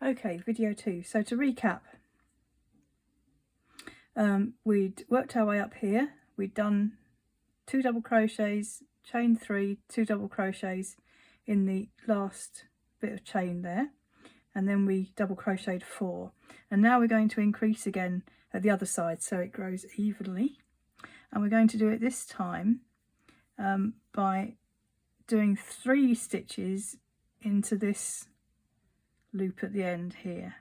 Okay, video 2. So to recap, we'd worked our way up here. We'd done 2 double crochets, chain 3, 2 double crochets in the last bit of chain there, and then we double crocheted 4. And now we're going to increase again at the other side so it grows evenly, and we're going to do it this time by doing 3 stitches into this loop at the end here.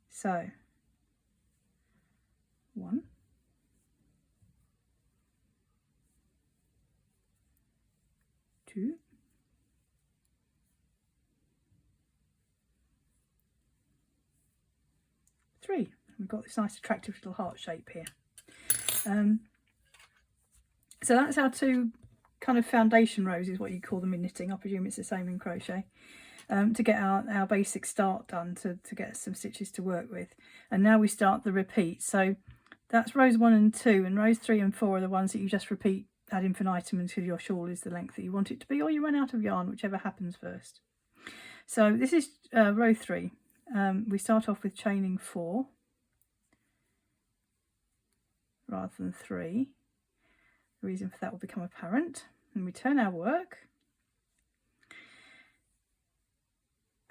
So 1, 2, 3. We've got this nice attractive little heart shape here. So that's our 2 kind of foundation rows, is what you call them in knitting. I presume it's the same in crochet. To get our basic start done, to get some stitches to work with. And now we start the repeat. So that's rows 1 and 2, and rows 3 and 4 are the ones that you just repeat ad infinitum until your shawl is the length that you want it to be, or you run out of yarn, whichever happens first. So this is row 3. We start off with chaining 4 rather than 3. The reason for that will become apparent. And we turn our work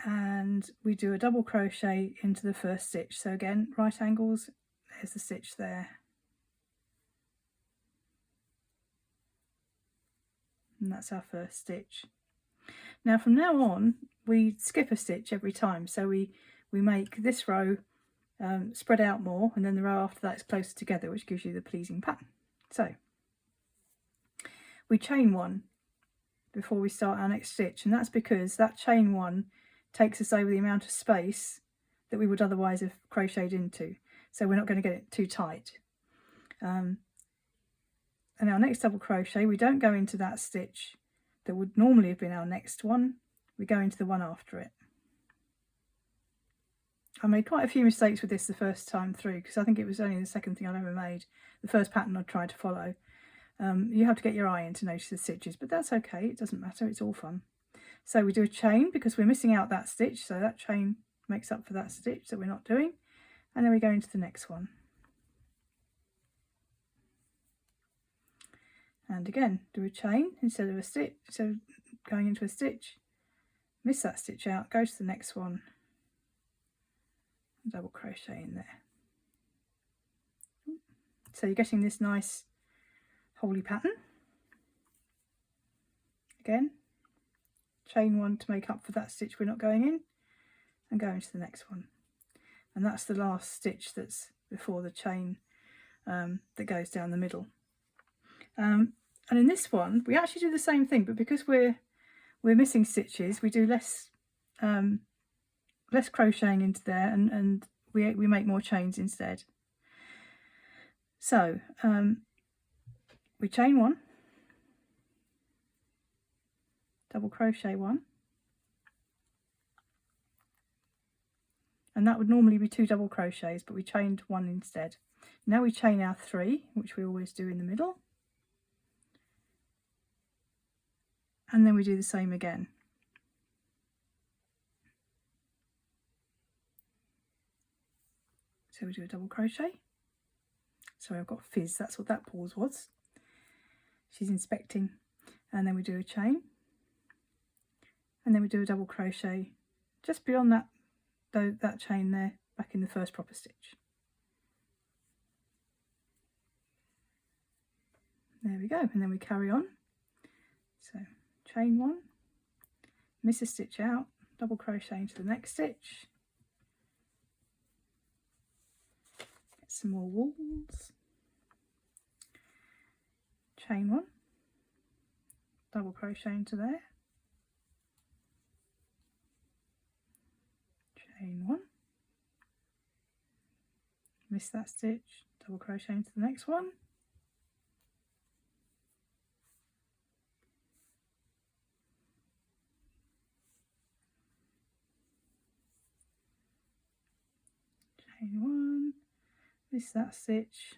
and we do a double crochet into the first stitch. So again, right angles, there's the stitch there, and that's our first stitch. Now from now on we skip a stitch every time, so we make this row spread out more, and then the row after that is closer together, which gives you the pleasing pattern. So we chain 1 before we start our next stitch, and that's because that chain 1 takes us over the amount of space that we would otherwise have crocheted into, so we're not going to get it too tight. And our next double crochet, we don't go into that stitch that would normally have been our next one, we go into the one after it. I made quite a few mistakes with this the first time through, because I think it was only the second thing I'd ever made, the first pattern I tried to follow. You have to get your eye in to notice the stitches, but that's okay, it doesn't matter, it's all fun. So we do a chain because we're missing out that stitch, so that chain makes up for that stitch that we're not doing, and then we go into the next one. And again, do a chain instead of a stitch, so going into a stitch, miss that stitch out, go to the next one, and double crochet in there. So you're getting this nice holy pattern. Again, chain 1 to make up for that stitch we're not going in, and go into the next one. And that's the last stitch that's before the chain that goes down the middle. And in this one we actually do the same thing, but because we're missing stitches, we do less crocheting into there, and we make more chains instead. So we chain 1, double crochet 1, and that would normally be 2 double crochets, but we chained 1 instead. Now we chain our 3, which we always do in the middle, and then we do the same again. So we do a double crochet. Sorry, I've got fizz, that's what that pause was. She's inspecting. And then we do a chain, and then we do a double crochet just beyond that chain there, back in the first proper stitch. There we go, and then we carry on. So chain 1, miss a stitch out, double crochet into the next stitch, get some more wools, chain 1, double crochet into there, chain 1, miss that stitch, double crochet into the next one, chain 1, miss that stitch,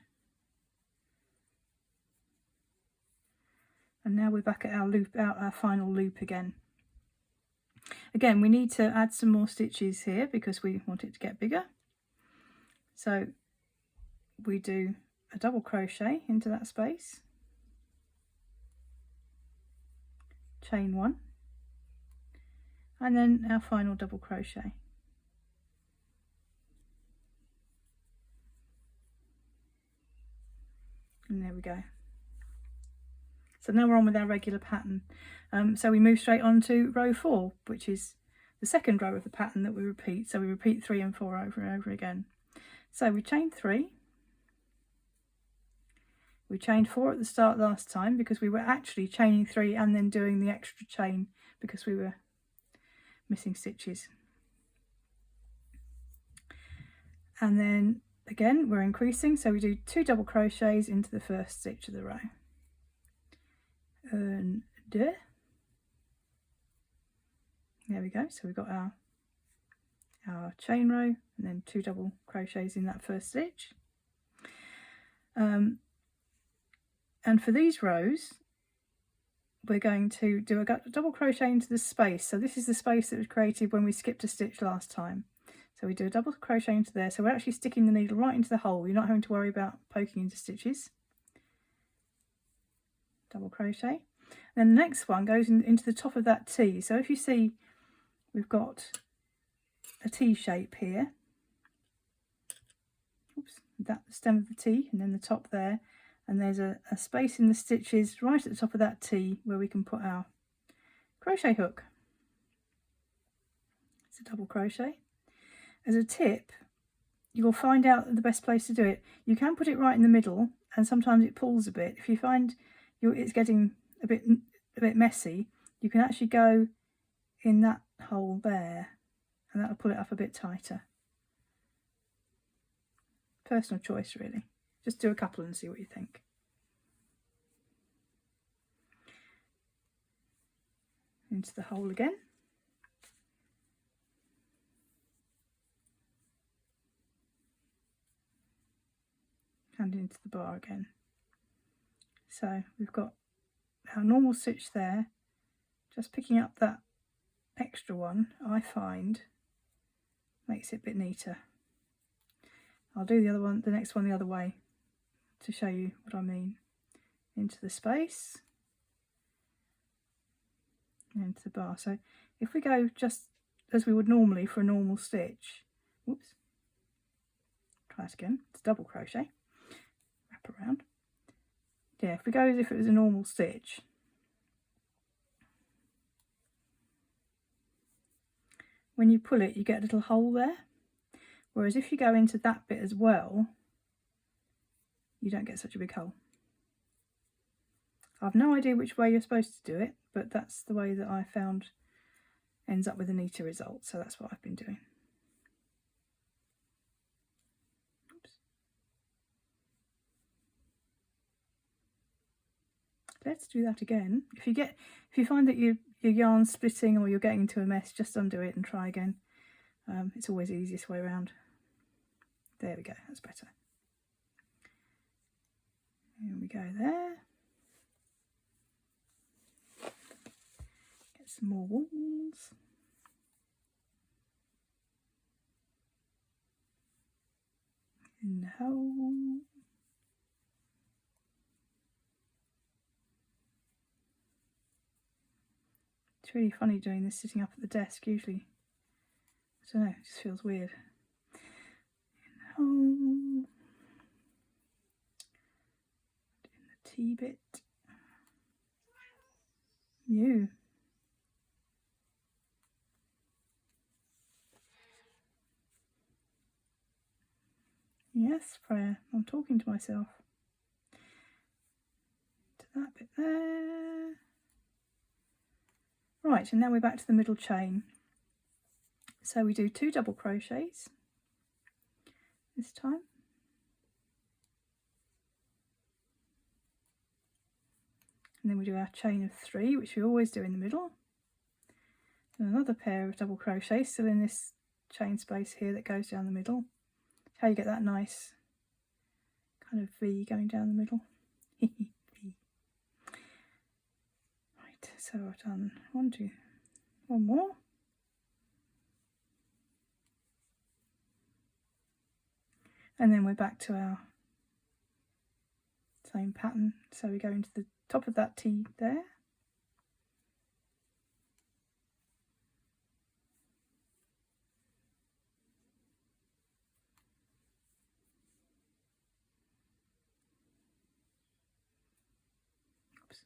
and now we're back at our loop, our final loop again. Again, we need to add some more stitches here because we want it to get bigger. So we do a double crochet into that space, chain 1, and then our final double crochet. And there we go. So now we're on with our regular pattern. So we move straight on to row 4, which is the second row of the pattern that we repeat. So we repeat 3 and 4 over and over again. So we chain 3. We chained 4 at the start last time because we were actually chaining 3 and then doing the extra chain because we were missing stitches. And then again we're increasing, so we do 2 double crochets into the first stitch of the row. 1, 2. There we go. So we've got our chain row and then 2 double crochets in that first stitch. And for these rows we're going to do a double crochet into the space. So this is the space that was created when we skipped a stitch last time. So we do a double crochet into there, so we're actually sticking the needle right into the hole. You're not having to worry about poking into stitches. Double crochet. And then the next one goes into the top of that T. So if you see, we've got a T shape here. Oops, that's the stem of the T and then the top there. And there's a space in the stitches right at the top of that T where we can put our crochet hook. It's a double crochet. As a tip, you'll find out the best place to do it. You can put it right in the middle, and sometimes it pulls a bit. If you find it's getting a bit messy, you can actually go in that hole there, and that'll pull it up a bit tighter. Personal choice, really. Just do a couple and see what you think. Into the hole again. And into the bar again. So we've got our normal stitch there. Just picking up that extra one, I find, makes it a bit neater. I'll do the next one the other way to show you what I mean. Into the space and into the bar. So if we go just as we would normally for a normal stitch, whoops, try it again, it's double crochet, wrap around. Yeah, if we go as if it was a normal stitch, when you pull it you get a little hole there, whereas if you go into that bit as well, you don't get such a big hole. I've no idea which way you're supposed to do it, but that's the way that I found ends up with a neater result, so that's what I've been doing. Oops. Let's do that again. If you find that your yarn's splitting or you're getting into a mess, just undo it and try again. It's always the easiest way around. There we go, that's better. Here we go there. Get some more wools. In the hole. It's really funny doing this sitting up at the desk. Usually, I don't know, it just feels weird. In the hole. In the T bit. You. Yes, Freya, I'm talking to myself. To that bit there. Right, and now we're back to the middle chain. So we do 2 double crochets this time. And then we do our chain of 3, which we always do in the middle. And another pair of double crochets still in this chain space here that goes down the middle. How you get that nice kind of V going down the middle. V. Right, so I've done one more. And then we're back to our same pattern. So we go into the top of that T there. Oops.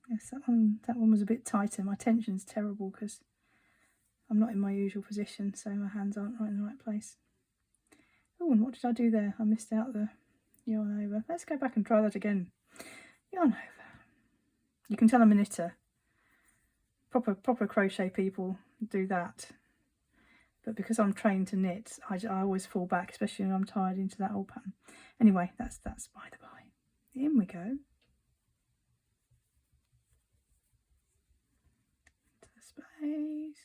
Yes, that one was a bit tighter. My tension's terrible because I'm not in my usual position, so my hands aren't right in the right place. Oh, and what did I do there? I missed out the yarn over. Let's go back and try that again. Yarn over. You can tell I'm a knitter. Proper crochet people do that. But because I'm trained to knit, I always fall back, especially when I'm tired, into that old pattern. Anyway, that's by the by. In we go. Into the space.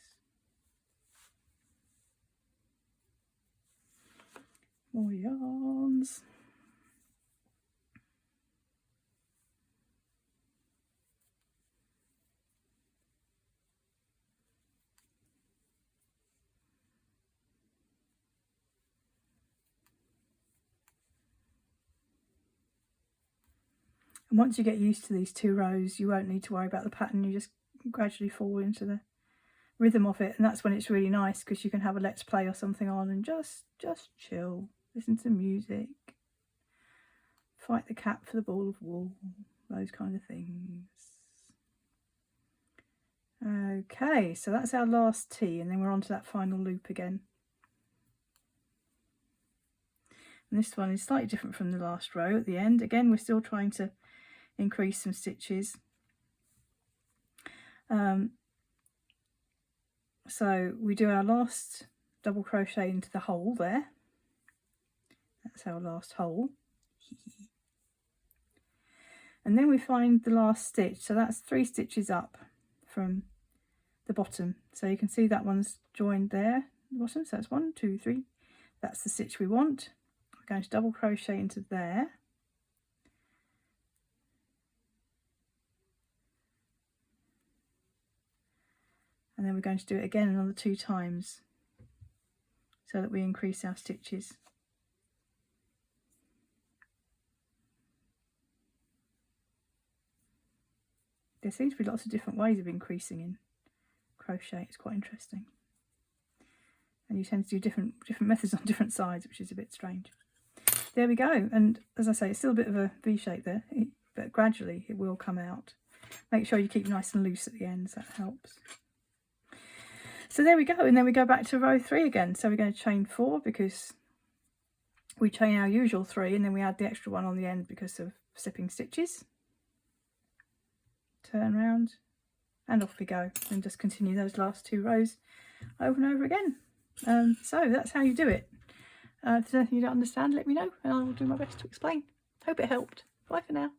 More yarns. And once you get used to these 2 rows, you won't need to worry about the pattern. You just gradually fall into the rhythm of it, and that's when it's really nice, because you can have a Let's Play or something on and just chill, listen to music, fight the cat for the ball of wool, those kind of things. Okay, so that's our last T, and then we're on to that final loop again. And this one is slightly different from the last row at the end. Again, we're still trying to increase some stitches. So we do our last double crochet into the hole there. That's our last hole. And then we find the last stitch. So that's 3 stitches up from the bottom. So you can see that one's joined there at the bottom. So that's 1, 2, 3. That's the stitch we want. We're going to double crochet into there. And then we're going to do it again another 2 times so that we increase our stitches. There seems to be lots of different ways of increasing in crochet. It's quite interesting. And you tend to do different methods on different sides, which is a bit strange. There we go. And as I say, it's still a bit of a V shape there, but gradually it will come out. Make sure you keep nice and loose at the ends, that helps. So there we go, and then we go back to row 3 again. So we're going to chain 4 because we chain our usual 3, and then we add the extra one on the end because of slipping stitches. Turn round and off we go, and just continue those last 2 rows over and over again. So that's how you do it. If there's anything you don't understand, let me know and I will do my best to explain. Hope it helped. Bye for now.